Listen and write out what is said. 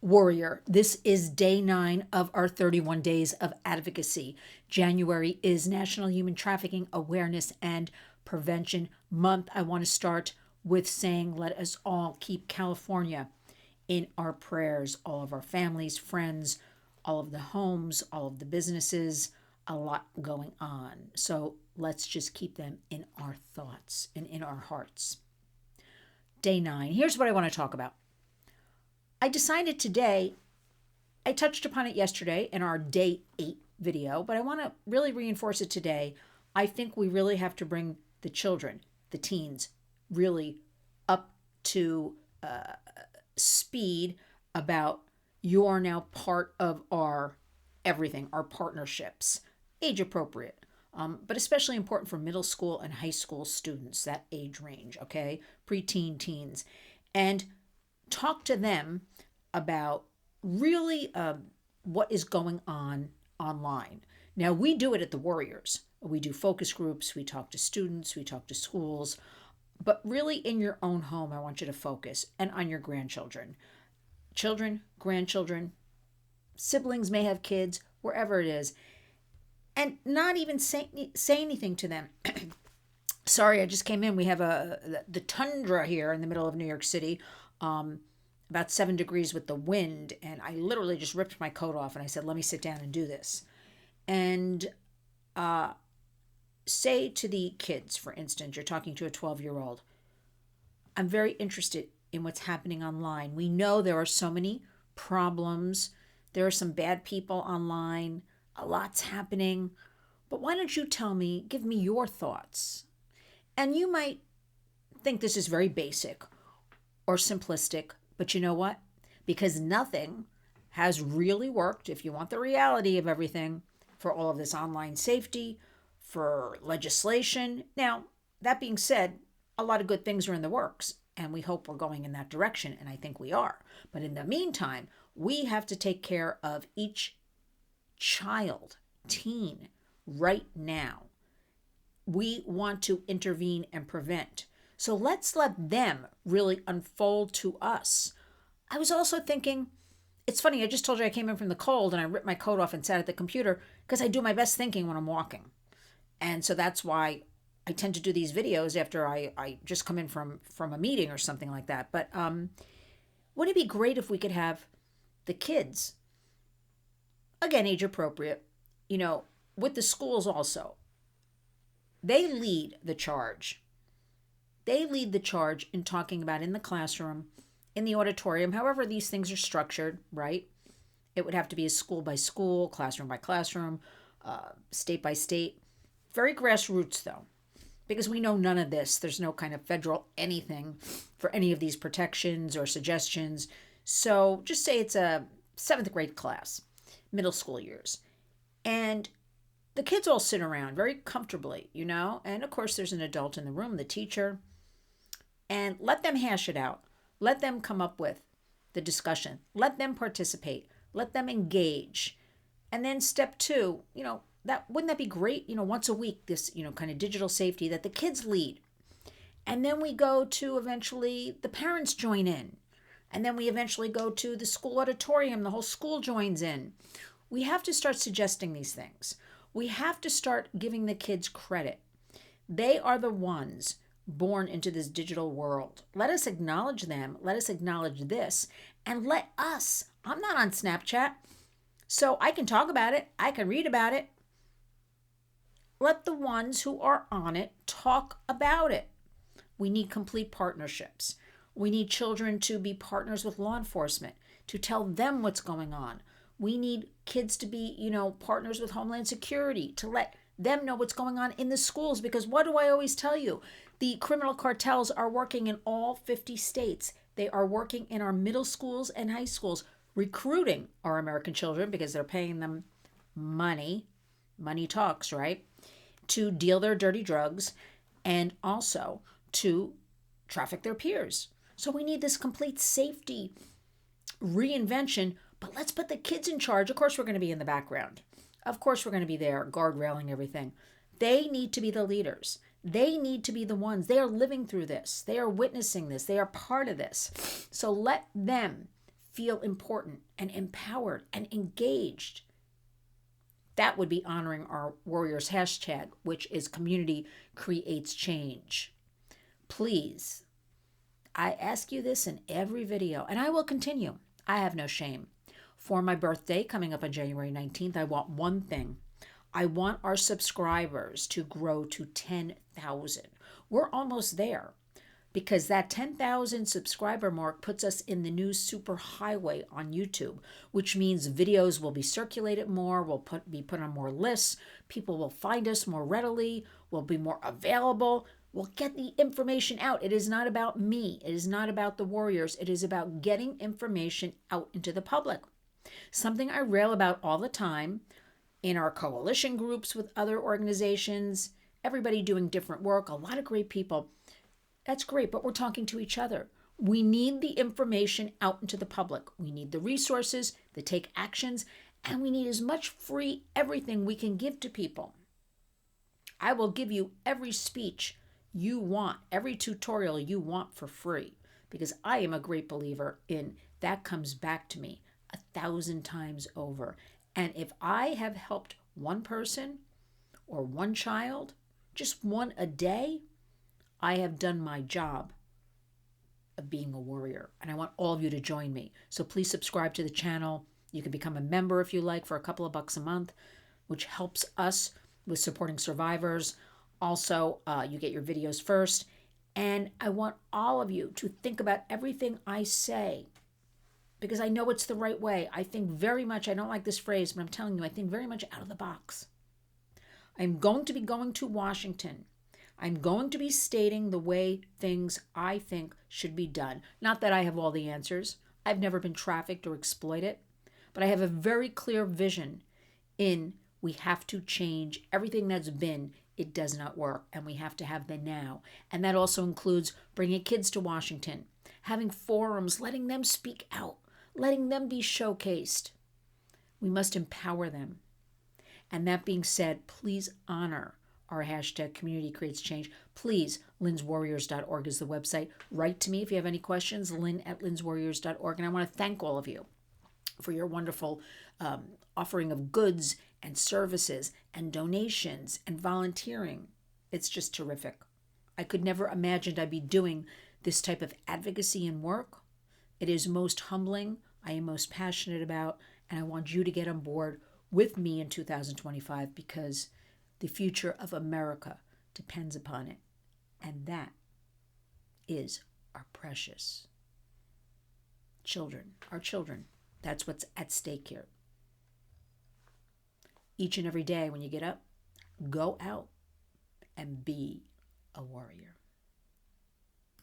Warrior, this is day 9 of our 31 days of advocacy. January is National Human Trafficking Awareness and Prevention Month. I want to start with saying let us all keep California in our prayers, all of our families, friends, all of the homes, all of the businesses, a lot going on. So let's just keep them in our thoughts and in our hearts. Day 9, here's what I want to talk about. I decided today, I touched upon it yesterday in our day 8 video, but I want to really reinforce it today. I think we really have to bring the children, the teens, really up to speed about you are now part of our everything, our partnerships, age appropriate, but especially important for middle school and high school students, that age range, okay? Preteen, teens. And talk to them about really what is going on online. Now, we do it at the Warriors. We do focus groups, we talk to students, we talk to schools, but really in your own home, I want you to focus and on your grandchildren. Children, grandchildren, siblings may have kids, wherever it is, and not even say anything to them. Sorry, I just came in. We have the tundra here in the middle of New York City, about 7 degrees with the wind, and I literally just ripped my coat off and I said, let me sit down and do this. And say to the kids, for instance, you're talking to a 12-year-old, I'm very interested in what's happening online. We know there are so many problems. There are some bad people online. A lot's happening. But why don't you tell me, give me your thoughts? And you might think this is very basic or simplistic, but you know what? Because nothing has really worked, if you want the reality of everything, for all of this online safety, for legislation. Now, that being said, a lot of good things are in the works, and we hope we're going in that direction, and I think we are. But in the meantime, we have to take care of each child, teen, right now. We want to intervene and prevent. So let's let them really unfold to us. I was also thinking, it's funny, I just told you I came in from the cold and I ripped my coat off and sat at the computer because I do my best thinking when I'm walking. And so that's why I tend to do these videos after I just come in from a meeting or something like that. But wouldn't it be great if we could have the kids, again, age appropriate, with the schools also. They lead the charge. They lead the charge in talking about in the classroom, in the auditorium, however these things are structured, right? It would have to be a school by school, classroom by classroom, state by state. Very grassroots, though, because we know none of this. There's no kind of federal anything for any of these protections or suggestions. So just say it's a 7th grade class, middle school years. And the kids all sit around very comfortably, and of course there's an adult in the room, the teacher, and let them hash it out. Let them come up with the discussion. Let them participate. Let them engage. And then step 2, wouldn't that be great? Once a week, this, kind of digital safety that the kids lead. And then we go to eventually the parents join in. And then we eventually go to the school auditorium. The whole school joins in. We have to start suggesting these things. We have to start giving the kids credit. They are the ones born into this digital world. Let us acknowledge them. Let us acknowledge this. And let us, I'm not on Snapchat, so I can talk about it. I can read about it. Let the ones who are on it talk about it. We need complete partnerships. We need children to be partners with law enforcement, to tell them what's going on. We need kids to be, partners with Homeland Security, to let them know what's going on in the schools. Because what do I always tell you? The criminal cartels are working in all 50 states. They are working in our middle schools and high schools, recruiting our American children because they're paying them money. Money talks, right? To deal their dirty drugs and also to traffic their peers. So we need this complete safety reinvention. But let's put the kids in charge. Of course, we're going to be in the background. Of course, we're going to be there, guardrailing everything. They need to be the leaders. They need to be the ones. They are living through this. They are witnessing this. They are part of this. So let them feel important and empowered and engaged. That would be honoring our warriors hashtag, which is community creates change. Please, I ask you this in every video, and I will continue. I have no shame. For my birthday coming up on January 19th, I want one thing. I want our subscribers to grow to 10,000. We're almost there, because that 10,000 subscriber mark puts us in the new superhighway on YouTube, which means videos will be circulated more, will be put on more lists, people will find us more readily, will be more available, we'll get the information out. It is not about me. It is not about the warriors. It is about getting information out into the public. Something I rail about all the time in our coalition groups with other organizations, everybody doing different work, a lot of great people. That's great, but we're talking to each other. We need the information out into the public. We need the resources, the take actions, and we need as much free everything we can give to people. I will give you every speech you want, every tutorial you want for free, because I am a great believer in that comes back to me 1,000 times over. And if I have helped one person or one child, just one a day, I have done my job of being a warrior, and I want all of you to join me. So please subscribe to the channel. You can become a member if you like for a couple of bucks a month, which helps us with supporting survivors. Also, you get your videos first. And I want all of you to think about everything I say, because I know it's the right way. I think very much, I don't like this phrase, but I'm telling you, I think very much out of the box. I'm going to be going to Washington. I'm going to be stating the way things I think should be done. Not that I have all the answers. I've never been trafficked or exploited, but I have a very clear vision in we have to change everything that's been. It does not work, and we have to have the now. And that also includes bringing kids to Washington, having forums, letting them speak out, letting them be showcased. We must empower them. And that being said, please honor our hashtag Community Creates Change. Please, lynswarriors.org is the website. Write to me if you have any questions, lynn@lynswarriors.org. And I want to thank all of you for your wonderful offering of goods and services and donations and volunteering. It's just terrific. I could never imagined I'd be doing this type of advocacy and work. It is most humbling. I am most passionate about, and I want you to get on board with me in 2025, because the future of America depends upon it. And that is our precious children, our children. That's what's at stake here. Each and every day when you get up, go out and be a warrior.